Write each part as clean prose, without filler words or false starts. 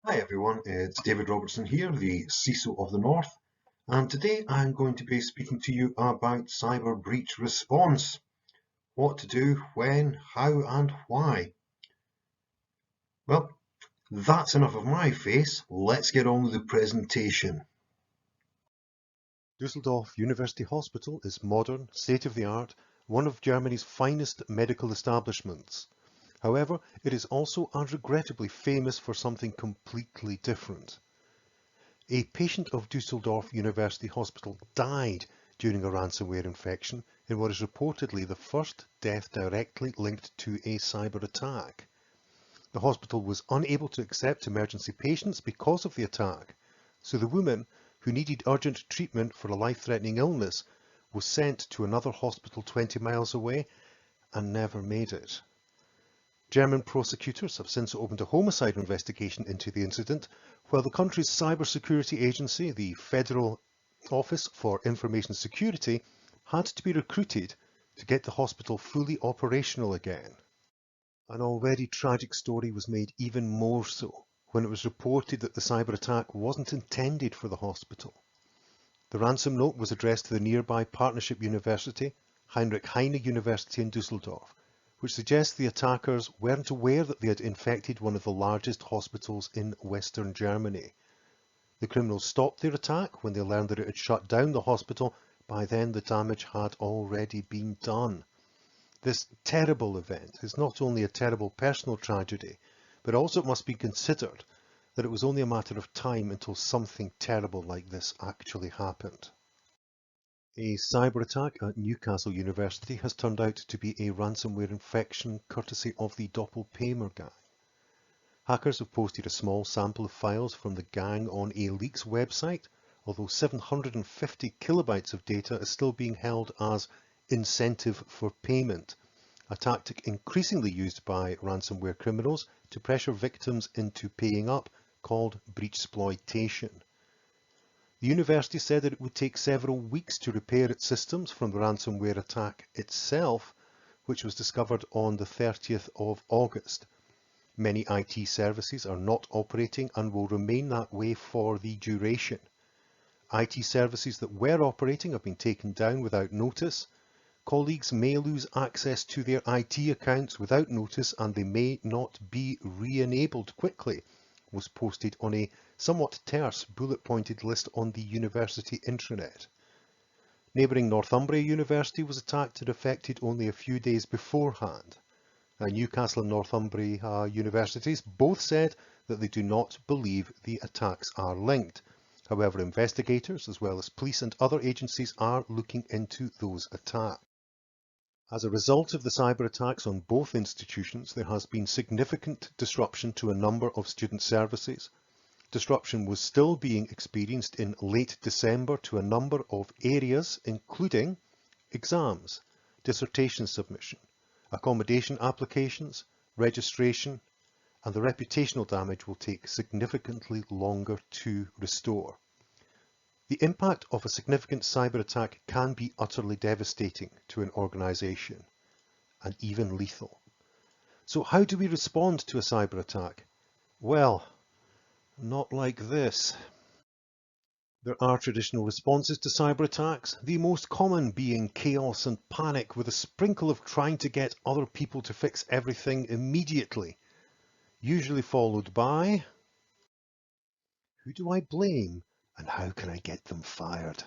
Hi everyone, it's David Robertson here, the CISO of the North, and today I'm going to be speaking to you about cyber breach response. What to do, when, how and why. Well, that's enough of my face. Let's get on with the presentation. Düsseldorf University Hospital is modern, state-of-the-art, one of Germany's finest medical establishments. However, it is also unregrettably famous for something completely different. A patient of Düsseldorf University Hospital died during a ransomware infection in what is reportedly the first death directly linked to a cyber attack. The hospital was unable to accept emergency patients because of the attack, so the woman, who needed urgent treatment for a life-threatening illness, was sent to another hospital 20 miles away and never made it. German prosecutors have since opened a homicide investigation into the incident, while the country's cybersecurity agency, the Federal Office for Information Security, had to be recruited to get the hospital fully operational again. An already tragic story was made even more so when it was reported that the cyber attack wasn't intended for the hospital. The ransom note was addressed to the nearby partnership university, Heinrich Heine University in Düsseldorf, which suggests the attackers weren't aware that they had infected one of the largest hospitals in Western Germany. The criminals stopped their attack when they learned that it had shut down the hospital. By then the damage had already been done. This terrible event is not only a terrible personal tragedy, but also it must be considered that it was only a matter of time until something terrible like this actually happened. A cyber attack at Newcastle University has turned out to be a ransomware infection courtesy of the Doppelpaymer gang. Hackers have posted a small sample of files from the gang on a leaks website, although 750 kilobytes of data is still being held as incentive for payment, a tactic increasingly used by ransomware criminals to pressure victims into paying up, called breachsploitation. The university said that it would take several weeks to repair its systems from the ransomware attack itself, which was discovered on the 30th of August. Many IT services are not operating and will remain that way for the duration. IT services that were operating have been taken down without notice. Colleagues may lose access to their IT accounts without notice and they may not be re-enabled quickly, was posted on a somewhat terse bullet-pointed list on the university intranet. Neighbouring Northumbria University was attacked and affected only a few days beforehand. Newcastle and Northumbria universities both said that they do not believe the attacks are linked. However, investigators, as well as police and other agencies, are looking into those attacks. As a result of the cyber attacks on both institutions, there has been significant disruption to a number of student services. Disruption was still being experienced in late December to a number of areas, including exams, dissertation submission, accommodation applications, registration, and the reputational damage will take significantly longer to restore. The impact of a significant cyber attack can be utterly devastating to an organization, and even lethal. So how do we respond to a cyber attack? Well, not like this. There are traditional responses to cyber attacks, the most common being chaos and panic with a sprinkle of trying to get other people to fix everything immediately, usually followed by, who do I blame and how can I get them fired?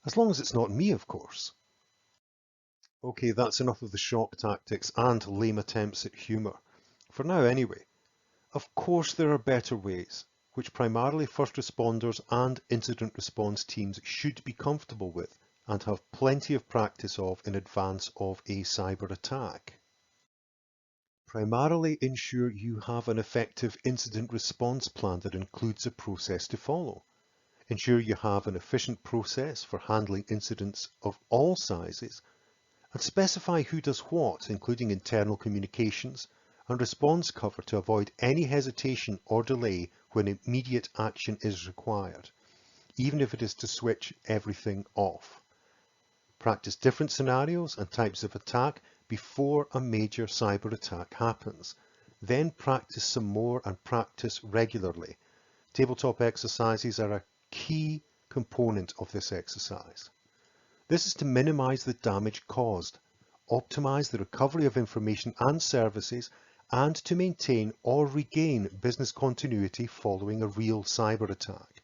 As long as it's not me, of course. Okay, that's enough of the shock tactics and lame attempts at humour. For now anyway. Of course there are better ways, which primarily first responders and incident response teams should be comfortable with and have plenty of practice of in advance of a cyber attack. Primarily ensure you have an effective incident response plan that includes a process to follow. Ensure you have an efficient process for handling incidents of all sizes, and specify who does what, including internal communications and response cover to avoid any hesitation or delay when immediate action is required, even if it is to switch everything off. Practice different scenarios and types of attack before a major cyber attack happens. then practice some more and practice regularly. Tabletop exercises are a key component of this exercise. This is to minimize the damage caused, optimize the recovery of information and services, and to maintain or regain business continuity following a real cyber attack.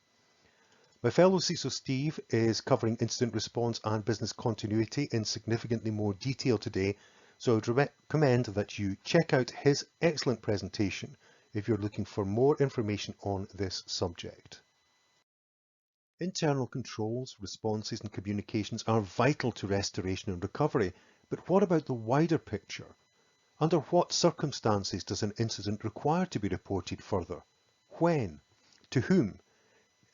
My fellow CISO Steve is covering incident response and business continuity in significantly more detail today, so I would recommend that you check out his excellent presentation if you're looking for more information on this subject. Internal controls, responses and communications are vital to restoration and recovery, but what about the wider picture? Under what circumstances does an incident require to be reported further? When? To whom?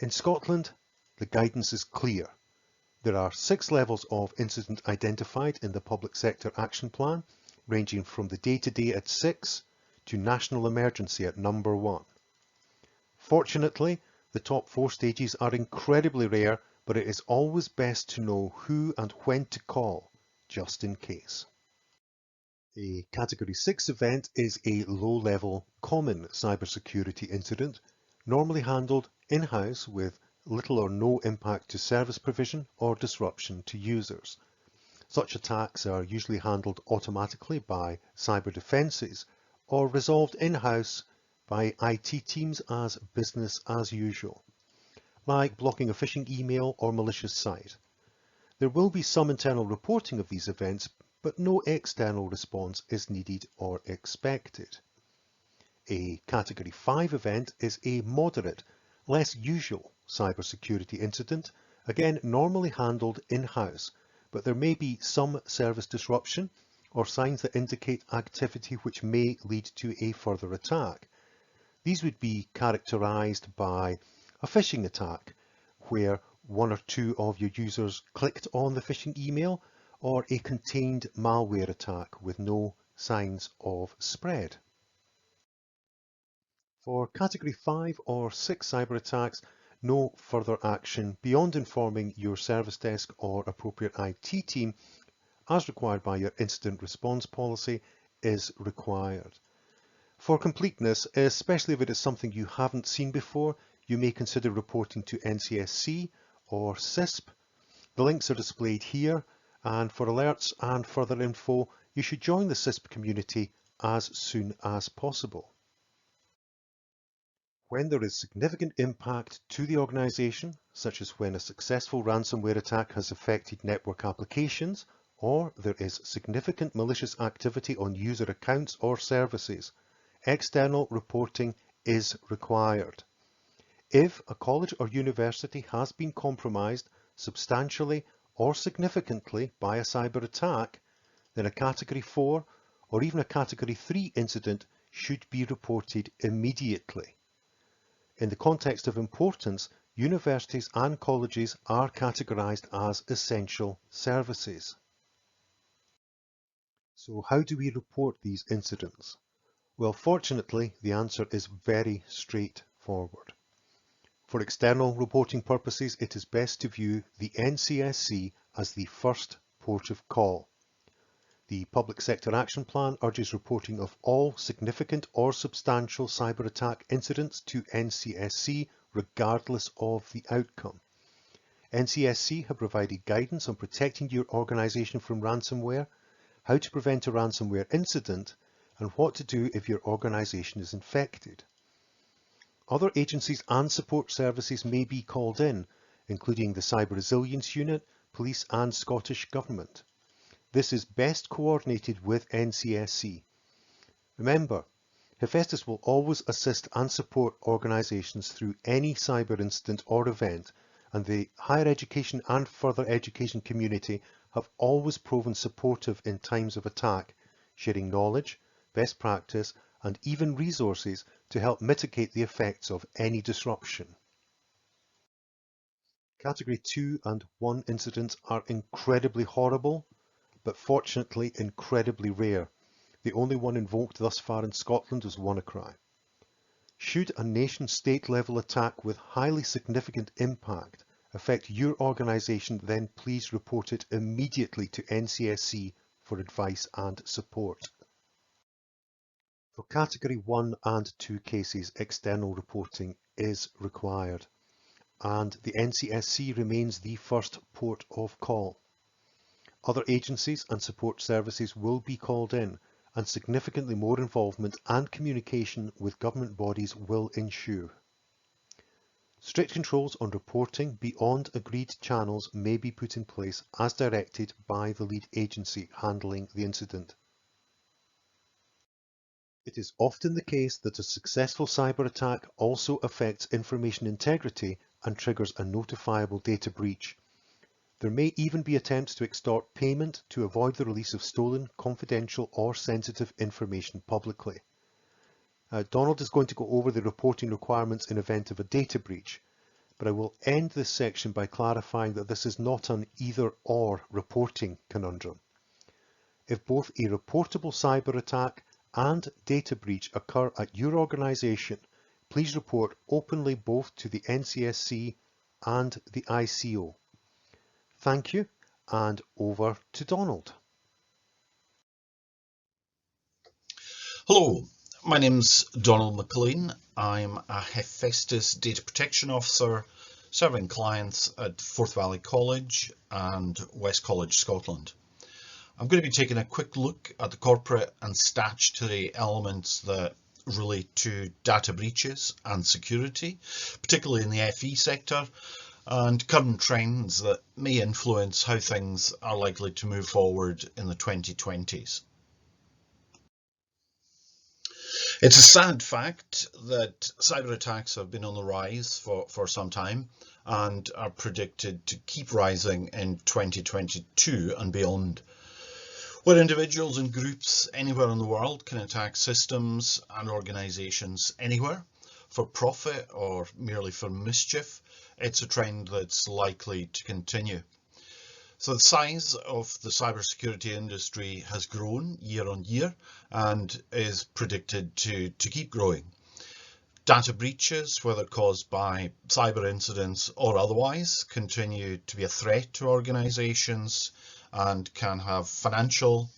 In Scotland, the guidance is clear. There are 6 levels of incident identified in the Public Sector Action Plan, ranging from the day-to-day at 6 to national emergency at number 1. Fortunately, the top 4 stages are incredibly rare, but it is always best to know who and when to call, just in case. A Category 6 event is a low-level common cybersecurity incident, normally handled in-house with little or no impact to service provision or disruption to users. Such attacks are usually handled automatically by cyber defences or resolved in-house by IT teams as business as usual, like blocking a phishing email or malicious site. There will be some internal reporting of these events, but no external response is needed or expected. A Category 5 event is a moderate, less usual cybersecurity incident, again normally handled in-house, but there may be some service disruption or signs that indicate activity which may lead to a further attack. These would be characterized by a phishing attack, where 1 or 2 of your users clicked on the phishing email, or a contained malware attack with no signs of spread. For Category 5 or 6 cyber attacks, no further action beyond informing your service desk or appropriate IT team, as required by your incident response policy, is required. For completeness, especially if it is something you haven't seen before, you may consider reporting to NCSC or CISP. The links are displayed here, and for alerts and further info, you should join the CISP community as soon as possible. When there is significant impact to the organization, such as when a successful ransomware attack has affected network applications, or there is significant malicious activity on user accounts or services, external reporting is required. If a college or university has been compromised substantially or significantly by a cyber attack, then a Category 4 or even a Category 3 incident should be reported immediately. In the context of importance, universities and colleges are categorized as essential services. So how do we report these incidents? Well, fortunately, the answer is very straightforward. For external reporting purposes, it is best to view the NCSC as the first port of call. The Public Sector Action Plan urges reporting of all significant or substantial cyber attack incidents to NCSC regardless of the outcome. NCSC have provided guidance on protecting your organisation from ransomware, how to prevent a ransomware incident, and what to do if your organisation is infected. Other agencies and support services may be called in, including the Cyber Resilience Unit, Police and Scottish Government. This is best coordinated with NCSC. Remember, HEFESTIS will always assist and support organisations through any cyber incident or event, and the higher education and further education community have always proven supportive in times of attack, sharing knowledge, best practice, and even resources to help mitigate the effects of any disruption. Category 2 and 1 incidents are incredibly horrible, but fortunately incredibly rare. The only one invoked thus far in Scotland was WannaCry. Should a nation-state level attack with highly significant impact affect your organisation, then please report it immediately to NCSC for advice and support. For Category 1 and 2 cases, external reporting is required, and the NCSC remains the first port of call. Other agencies and support services will be called in, and significantly more involvement and communication with government bodies will ensue. Strict controls on reporting beyond agreed channels may be put in place as directed by the lead agency handling the incident. It is often the case that a successful cyber attack also affects information integrity and triggers a notifiable data breach. There may even be attempts to extort payment to avoid the release of stolen, confidential or sensitive information publicly. Donald is going to go over the reporting requirements in event of a data breach, but I will end this section by clarifying that this is not an either-or reporting conundrum. If both a reportable cyber attack and data breach occur at your organisation, please report openly both to the NCSC and the ICO. Thank you, and over to Donald. Hello, my name's Donald McLean. I'm a HEFESTIS Data Protection Officer serving clients at Forth Valley College and West College, Scotland. I'm going to be taking a quick look at the corporate and statutory elements that relate to data breaches and security, particularly in the FE sector, and current trends that may influence how things are likely to move forward in the 2020s. It's a sad fact that cyber attacks have been on the rise for some time and are predicted to keep rising in 2022 and beyond, where individuals and groups anywhere in the world can attack systems and organisations anywhere for profit or merely for mischief. It's a trend that's likely to continue. So the size of the cybersecurity industry has grown year on year and is predicted to keep growing. Data breaches, whether caused by cyber incidents or otherwise, continue to be a threat to organisations and can have financial,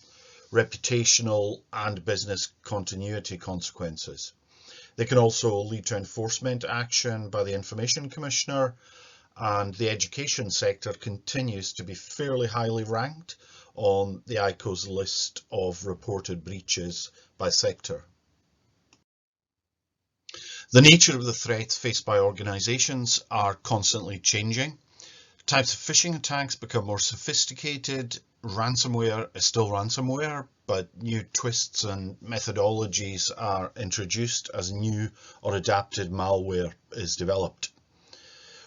reputational and business continuity consequences. They can also lead to enforcement action by the Information Commissioner, and the education sector continues to be fairly highly ranked on the ICO's list of reported breaches by sector. The nature of the threats faced by organisations are constantly changing. Types of phishing attacks become more sophisticated. Ransomware is still ransomware, but new twists and methodologies are introduced as new or adapted malware is developed.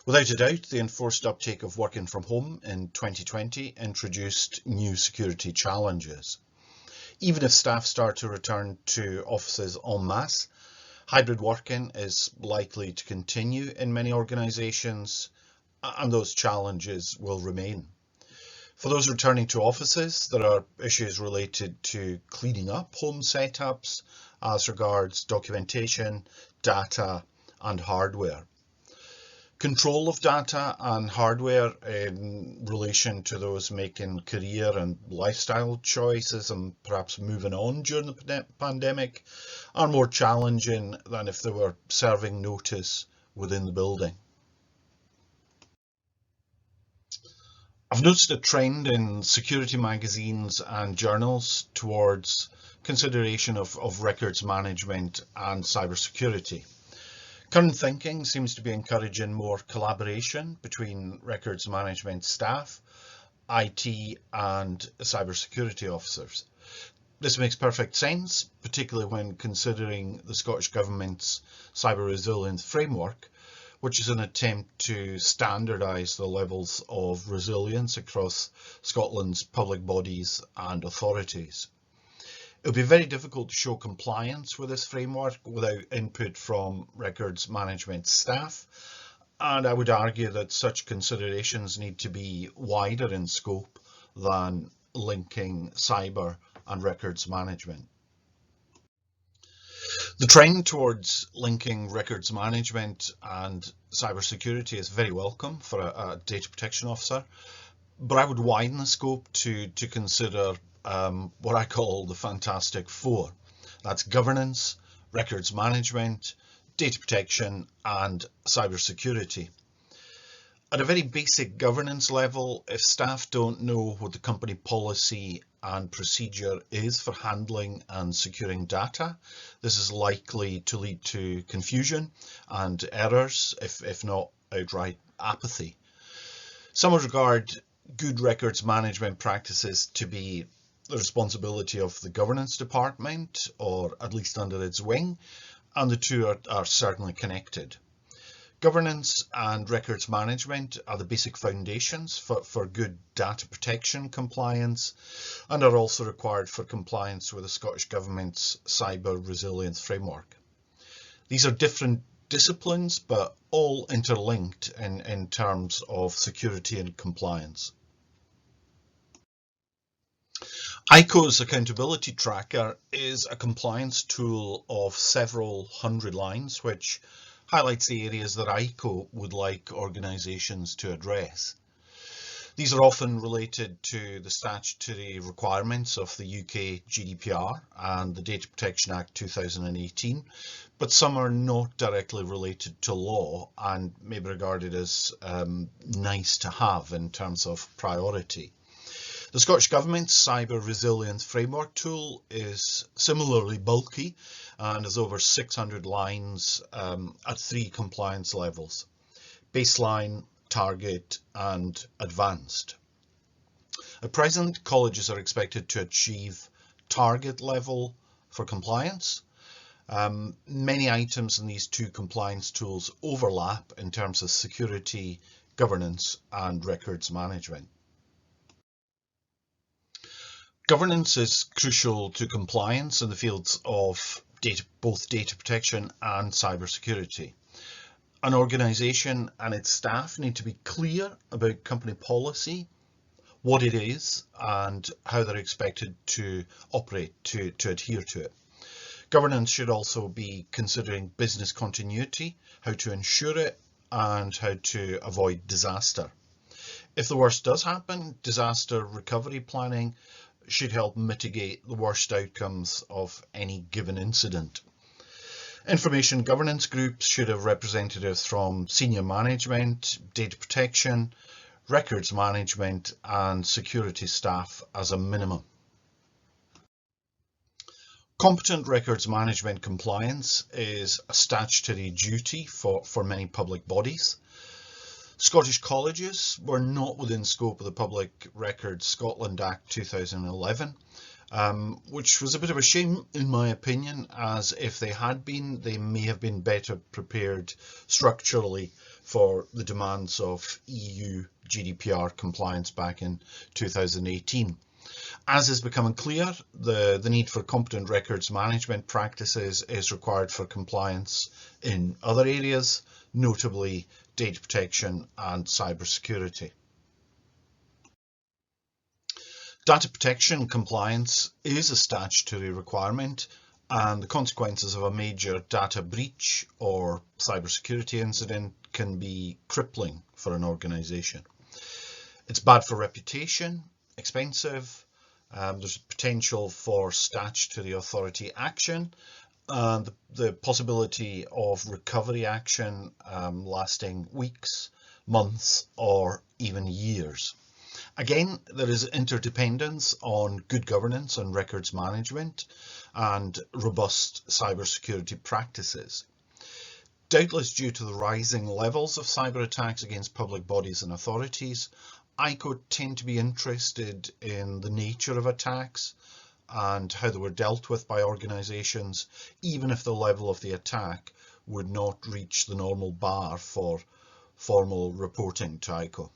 Without a doubt, the enforced uptake of working from home in 2020 introduced new security challenges. Even if staff start to return to offices en masse, hybrid working is likely to continue in many organisations, and those challenges will remain. For those returning to offices, there are issues related to cleaning up home setups as regards documentation, data and hardware. Control of data and hardware in relation to those making career and lifestyle choices and perhaps moving on during the pandemic are more challenging than if they were serving notice within the building. I've noticed a trend in security magazines and journals towards consideration of records management and cybersecurity. Current thinking seems to be encouraging more collaboration between records management staff, IT and cybersecurity officers. This makes perfect sense, particularly when considering the Scottish Government's cyber resilience framework, which is an attempt to standardise the levels of resilience across Scotland's public bodies and authorities. It would be very difficult to show compliance with this framework without input from records management staff, and I would argue that such considerations need to be wider in scope than linking cyber and records management. The trend towards linking records management and cybersecurity is very welcome for a data protection officer, but I would widen the scope to consider what I call the Fantastic Four. That's governance, records management, data protection, and cybersecurity. At a very basic governance level, if staff don't know what the company policy and procedure is for handling and securing data, this is likely to lead to confusion and errors, if not outright apathy. Some would regard good records management practices to be the responsibility of the governance department, or at least under its wing, and the two are certainly connected. Governance and records management are the basic foundations for good data protection compliance, and are also required for compliance with the Scottish Government's cyber resilience framework. These are different disciplines, but all interlinked in terms of security and compliance. ICO's accountability tracker is a compliance tool of several hundred lines, which highlights the areas that ICO would like organisations to address. These are often related to the statutory requirements of the UK GDPR and the Data Protection Act 2018, but some are not directly related to law and may be regarded as nice to have in terms of priority. The Scottish Government's Cyber Resilience Framework tool is similarly bulky and has over 600 lines at 3 compliance levels: baseline, target, and advanced. At present, colleges are expected to achieve target level for compliance. Many items in these 2 compliance tools overlap in terms of security, governance, and records management. Governance is crucial to compliance in the fields of both data protection and cybersecurity. An organisation and its staff need to be clear about company policy, what it is, and how they're expected to operate to adhere to it. Governance should also be considering business continuity, how to ensure it, and how to avoid disaster. If the worst does happen, disaster recovery planning should help mitigate the worst outcomes of any given incident. Information governance groups should have representatives from senior management, data protection, records management, and security staff as a minimum. Competent records management compliance is a statutory duty for many public bodies. Scottish colleges were not within scope of the Public Records Scotland Act 2011, which was a bit of a shame in my opinion, as if they had been, they may have been better prepared structurally for the demands of EU GDPR compliance back in 2018. As is becoming clear, the need for competent records management practices is required for compliance in other areas, notably data protection and cybersecurity. Data protection compliance is a statutory requirement, and the consequences of a major data breach or cybersecurity incident can be crippling for an organisation. It's bad for reputation, expensive, there's potential for statutory authority action, and the possibility of recovery action lasting weeks, months, or even years. Again, there is interdependence on good governance and records management and robust cybersecurity practices. Doubtless due to the rising levels of cyber attacks against public bodies and authorities, ICO tend to be interested in the nature of attacks and how they were dealt with by organisations, even if the level of the attack would not reach the normal bar for formal reporting to ICO.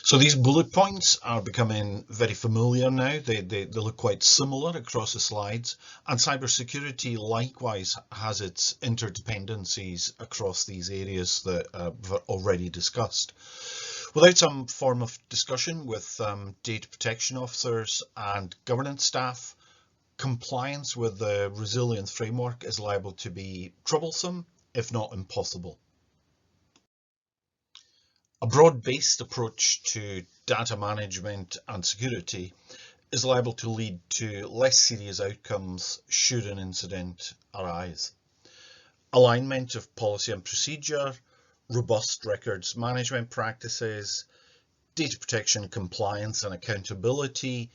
So these bullet points are becoming very familiar now. They look quite similar across the slides, and cybersecurity likewise has its interdependencies across these areas that we've already discussed. Without some form of discussion with data protection officers and governance staff, compliance with the resilience framework is liable to be troublesome, if not impossible. A broad-based approach to data management and security is liable to lead to less serious outcomes should an incident arise. Alignment of policy and procedure, robust records management practices, data protection compliance and accountability,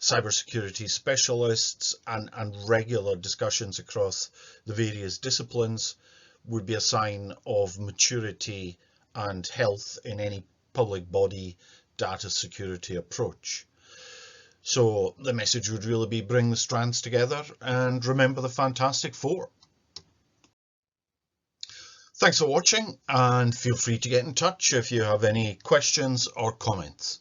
cybersecurity specialists, and regular discussions across the various disciplines would be a sign of maturity and health in any public body data security approach. So the message would really be bring the strands together and remember the Fantastic Four. Thanks for watching, and feel free to get in touch if you have any questions or comments.